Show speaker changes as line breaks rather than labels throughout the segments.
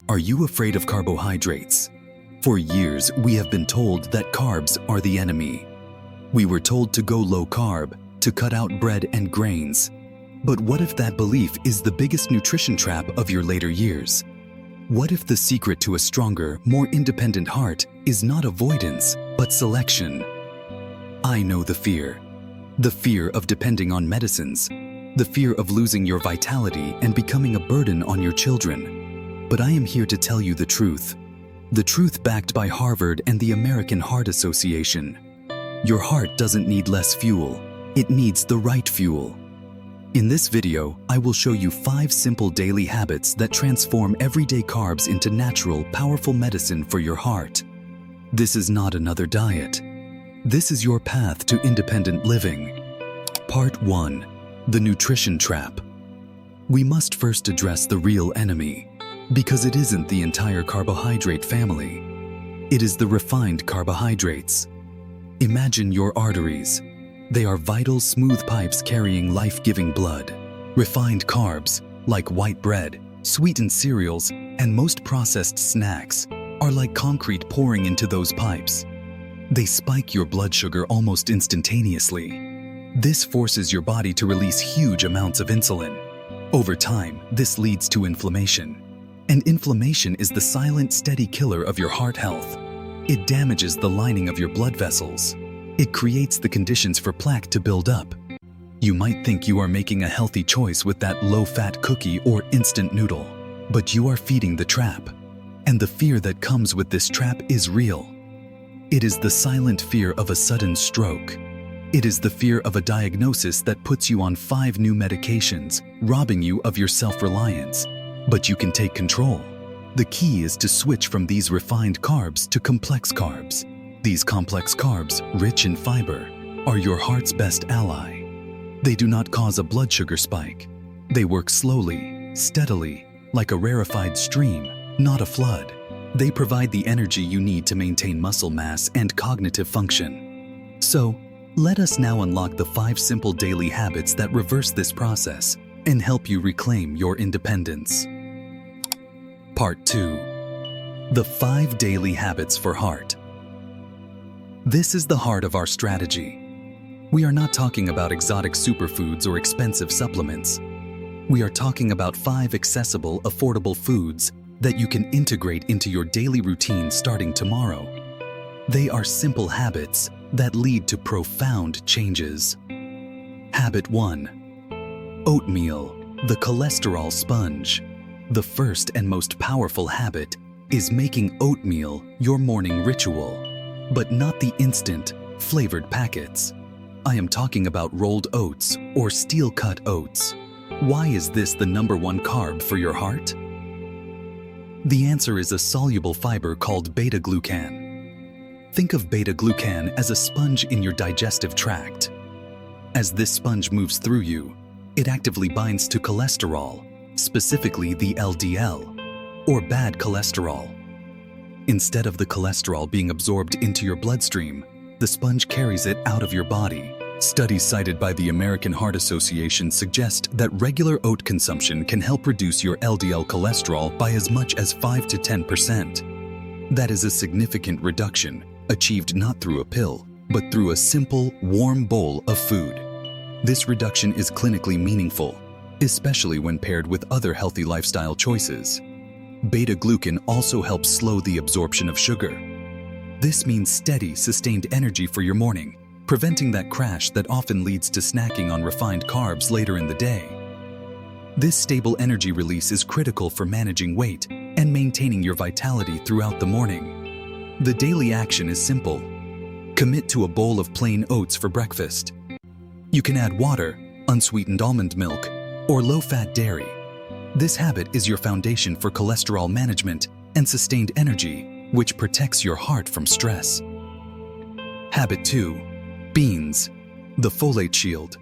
Are you afraid of carbohydrates? For years, we have been told that carbs are the enemy. We were told to go low carb, to cut out bread and grains. But what if that belief is the biggest nutrition trap of your later years? What if the secret to a stronger, more independent heart is not avoidance, but selection? I know the fear. The fear of depending on medicines. The fear of losing your vitality and becoming a burden on your children. But I am here to tell you the truth. The truth backed by Harvard and the American Heart Association. Your heart doesn't need less fuel. It needs the right fuel. In this video, I will show you 5 simple daily habits that transform everyday carbs into natural, powerful medicine for your heart. This is not another diet. This is your path to independent living. Part 1. The nutrition trap. We must first address the real enemy, because it isn't the entire carbohydrate family. It is the refined carbohydrates. Imagine your arteries. They are vital, smooth pipes carrying life-giving blood. Refined carbs, like white bread, sweetened cereals, and most processed snacks, are like concrete pouring into those pipes. They spike your blood sugar almost instantaneously. This forces your body to release huge amounts of insulin. Over time, this leads to inflammation. And inflammation is the silent, steady killer of your heart health. It damages the lining of your blood vessels. It creates the conditions for plaque to build up. You might think you are making a healthy choice with that low-fat cookie or instant noodle, but you are feeding the trap. And the fear that comes with this trap is real. It is the silent fear of a sudden stroke. It is the fear of a diagnosis that puts you on 5 new medications, robbing you of your self-reliance. But you can take control. The key is to switch from these refined carbs to complex carbs. These complex carbs, rich in fiber, are your heart's best ally. They do not cause a blood sugar spike. They work slowly, steadily, like a rarefied stream, not a flood. They provide the energy you need to maintain muscle mass and cognitive function. So, let us now unlock the 5 simple daily habits that reverse this process and help you reclaim your independence. Part 2. The 5 daily habits for heart. This is the heart of our strategy. We are not talking about exotic superfoods or expensive supplements. We are talking about 5 accessible, affordable foods that you can integrate into your daily routine starting tomorrow. They are simple habits that lead to profound changes. Habit 1. Oatmeal, the cholesterol sponge. The first and most powerful habit is making oatmeal your morning ritual. But not the instant, flavored packets. I am talking about rolled oats or steel-cut oats. Why is this the #1 carb for your heart? The answer is a soluble fiber called beta-glucan. Think of beta-glucan as a sponge in your digestive tract. As this sponge moves through you, it actively binds to cholesterol, specifically the LDL, or bad cholesterol. Instead of the cholesterol being absorbed into your bloodstream, the sponge carries it out of your body. Studies cited by the American Heart Association suggest that regular oat consumption can help reduce your LDL cholesterol by as much as 5 to 10%. That is a significant reduction, achieved not through a pill, but through a simple, warm bowl of food. This reduction is clinically meaningful, especially when paired with other healthy lifestyle choices. Beta-glucan also helps slow the absorption of sugar. This means steady, sustained energy for your morning, preventing that crash that often leads to snacking on refined carbs later in the day. This stable energy release is critical for managing weight and maintaining your vitality throughout the morning. The daily action is simple. Commit to a bowl of plain oats for breakfast. You can add water, unsweetened almond milk, or low-fat dairy. This habit is your foundation for cholesterol management and sustained energy, which protects your heart from stress. Habit 2. Beans, the folate shield.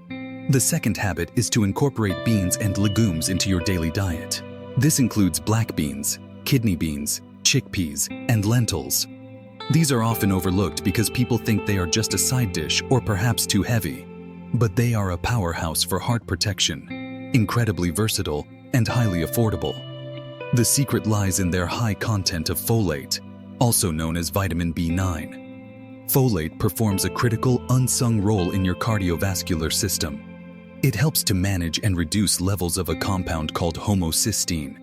The second habit is to incorporate beans and legumes into your daily diet. This includes black beans, kidney beans, chickpeas, and lentils. These are often overlooked because people think they are just a side dish or perhaps too heavy. But they are a powerhouse for heart protection, incredibly versatile and highly affordable. The secret lies in their high content of folate, also known as vitamin B9. Folate performs a critical, unsung role in your cardiovascular system. It helps to manage and reduce levels of a compound called homocysteine.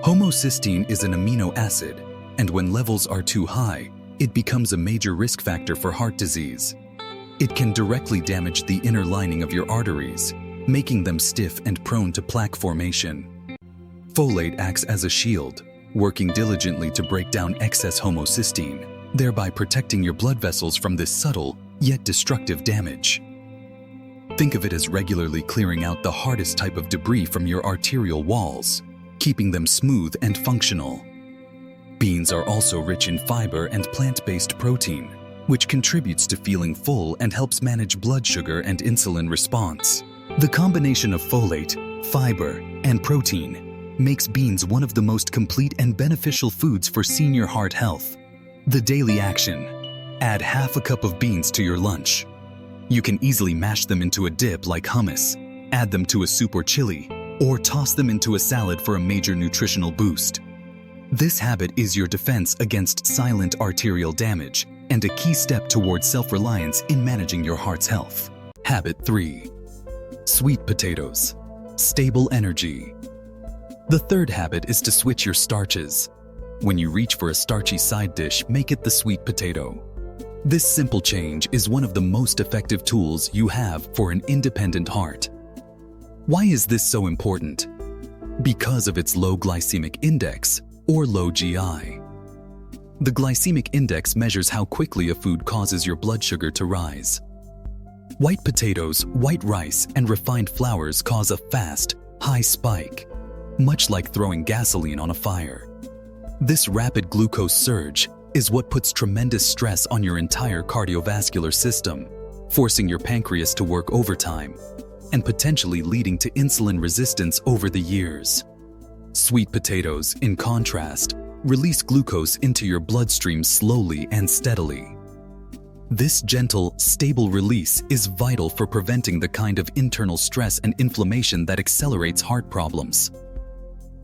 Homocysteine is an amino acid, and when levels are too high, it becomes a major risk factor for heart disease. It can directly damage the inner lining of your arteries, making them stiff and prone to plaque formation. Folate acts as a shield, working diligently to break down excess homocysteine, thereby protecting your blood vessels from this subtle, yet destructive damage. Think of it as regularly clearing out the hardest type of debris from your arterial walls, keeping them smooth and functional. Beans are also rich in fiber and plant-based protein, which contributes to feeling full and helps manage blood sugar and insulin response. The combination of folate, fiber, and protein makes beans one of the most complete and beneficial foods for senior heart health. The daily action: add half a cup of beans to your lunch. You can easily mash them into a dip like hummus, add them to a soup or chili, or toss them into a salad for a major nutritional boost. This habit is your defense against silent arterial damage and a key step towards self-reliance in managing your heart's health. Habit 3. Sweet potatoes. Stable energy. The third habit is to switch your starches. When you reach for a starchy side dish, make it the sweet potato. This simple change is one of the most effective tools you have for an independent heart. Why is this so important? Because of its low glycemic index, or low GI. The glycemic index measures how quickly a food causes your blood sugar to rise. White potatoes, white rice, and refined flours cause a fast, high spike, much like throwing gasoline on a fire. This rapid glucose surge is what puts tremendous stress on your entire cardiovascular system, forcing your pancreas to work overtime and potentially leading to insulin resistance over the years. Sweet potatoes, in contrast, release glucose into your bloodstream slowly and steadily. This gentle, stable release is vital for preventing the kind of internal stress and inflammation that accelerates heart problems.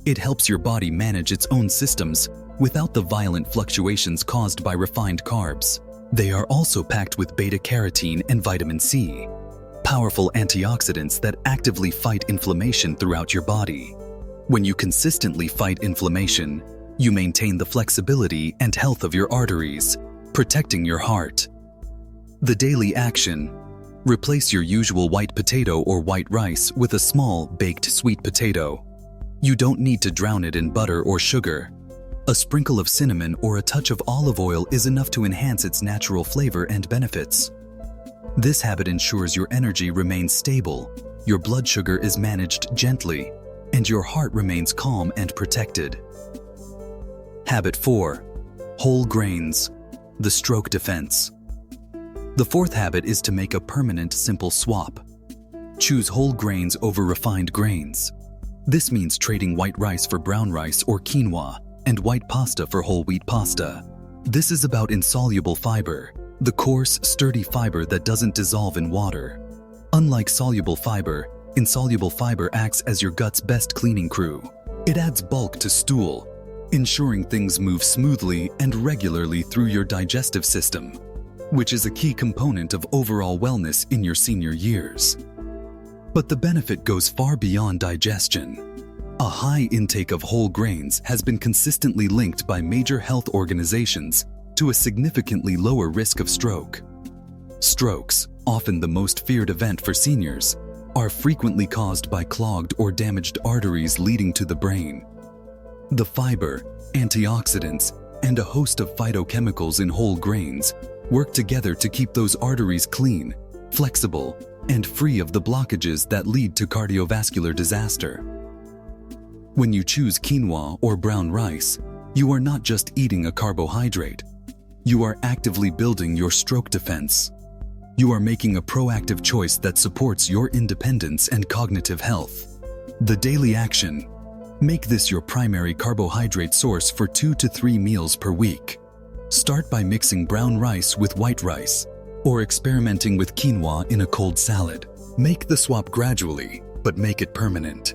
It helps your body manage its own systems without the violent fluctuations caused by refined carbs. They are also packed with beta-carotene and vitamin C, powerful antioxidants that actively fight inflammation throughout your body. When you consistently fight inflammation, you maintain the flexibility and health of your arteries, protecting your heart. The daily action: replace your usual white potato or white rice with a small, baked sweet potato. You don't need to drown it in butter or sugar. A sprinkle of cinnamon or a touch of olive oil is enough to enhance its natural flavor and benefits. This habit ensures your energy remains stable, your blood sugar is managed gently, and your heart remains calm and protected. Habit 4. Whole grains. The stroke defense. The fourth habit is to make a permanent, simple swap. Choose whole grains over refined grains. This means trading white rice for brown rice or quinoa, and white pasta for whole wheat pasta. This is about insoluble fiber, the coarse, sturdy fiber that doesn't dissolve in water. Unlike soluble fiber, insoluble fiber acts as your gut's best cleaning crew. It adds bulk to stool, ensuring things move smoothly and regularly through your digestive system, which is a key component of overall wellness in your senior years. But the benefit goes far beyond digestion. A high intake of whole grains has been consistently linked by major health organizations to a significantly lower risk of stroke. Strokes, often the most feared event for seniors, are frequently caused by clogged or damaged arteries leading to the brain. The fiber, antioxidants, and a host of phytochemicals in whole grains work together to keep those arteries clean, flexible, and free of the blockages that lead to cardiovascular disaster. When you choose quinoa or brown rice, you are not just eating a carbohydrate. You are actively building your stroke defense. You are making a proactive choice that supports your independence and cognitive health. The daily action: make this your primary carbohydrate source for 2 to 3 meals per week. Start by mixing brown rice with white rice, or experimenting with quinoa in a cold salad. Make the swap gradually, but make it permanent.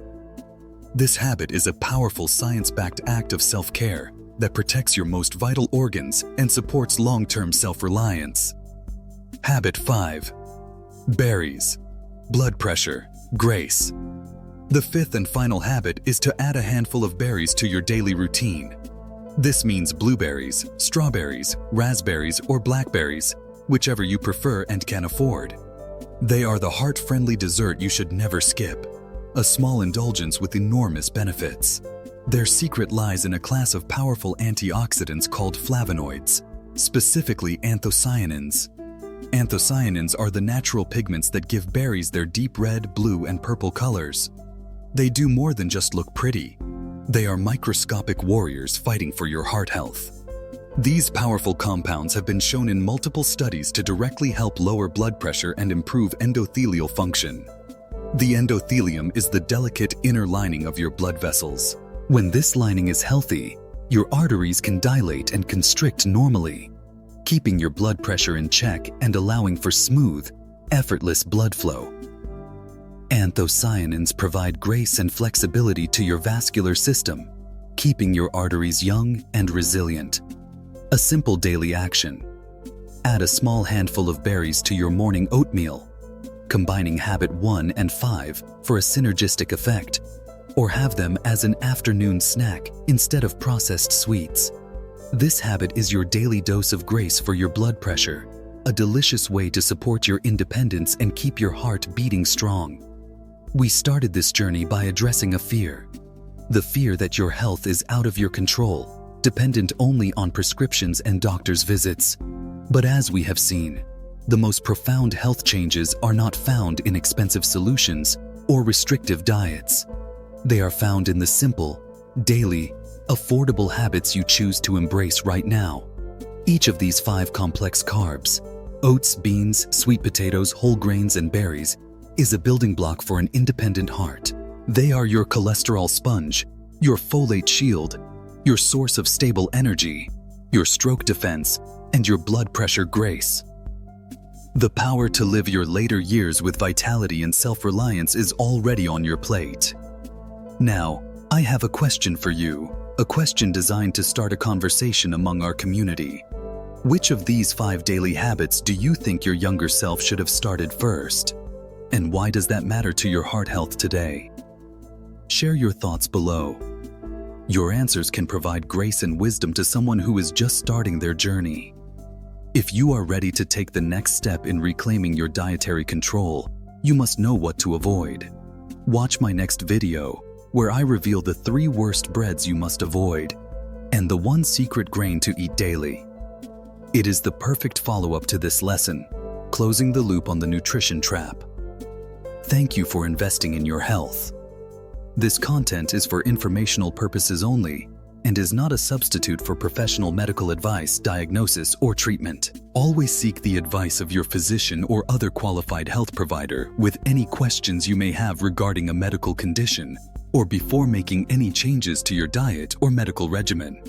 This habit is a powerful science-backed act of self-care that protects your most vital organs and supports long-term self-reliance. Habit 5. Berries. Blood pressure. Grace. The fifth and final habit is to add a handful of berries to your daily routine. This means blueberries, strawberries, raspberries, or blackberries, whichever you prefer and can afford. They are the heart-friendly dessert you should never skip, a small indulgence with enormous benefits. Their secret lies in a class of powerful antioxidants called flavonoids, specifically anthocyanins. Anthocyanins are the natural pigments that give berries their deep red, blue, and purple colors. They do more than just look pretty. They are microscopic warriors fighting for your heart health. These powerful compounds have been shown in multiple studies to directly help lower blood pressure and improve endothelial function. The endothelium is the delicate inner lining of your blood vessels. When this lining is healthy, your arteries can dilate and constrict normally, keeping your blood pressure in check and allowing for smooth, effortless blood flow. Anthocyanins provide grace and flexibility to your vascular system, keeping your arteries young and resilient. A simple daily action. Add a small handful of berries to your morning oatmeal, combining habit 1 and 5 for a synergistic effect, or have them as an afternoon snack instead of processed sweets. This habit is your daily dose of grace for your blood pressure, a delicious way to support your independence and keep your heart beating strong. We started this journey by addressing a fear. The fear that your health is out of your control, dependent only on prescriptions and doctor's visits. But as we have seen, the most profound health changes are not found in expensive solutions or restrictive diets. They are found in the simple, daily, affordable habits you choose to embrace right now. Each of these 5 complex carbs, oats, beans, sweet potatoes, whole grains, and berries, is a building block for an independent heart. They are your cholesterol sponge, your folate shield, your source of stable energy, your stroke defense, and your blood pressure grace. The power to live your later years with vitality and self-reliance is already on your plate. Now, I have a question for you, a question designed to start a conversation among our community. Which of these 5 daily habits do you think your younger self should have started first? And why does that matter to your heart health today? Share your thoughts below. Your answers can provide grace and wisdom to someone who is just starting their journey. If you are ready to take the next step in reclaiming your dietary control, you must know what to avoid. Watch my next video, where I reveal the 3 worst breads you must avoid, and the 1 secret grain to eat daily. It is the perfect follow-up to this lesson, closing the loop on the nutrition trap. Thank you for investing in your health. This content is for informational purposes only and is not a substitute for professional medical advice, diagnosis, or treatment. Always seek the advice of your physician or other qualified health provider with any questions you may have regarding a medical condition or before making any changes to your diet or medical regimen.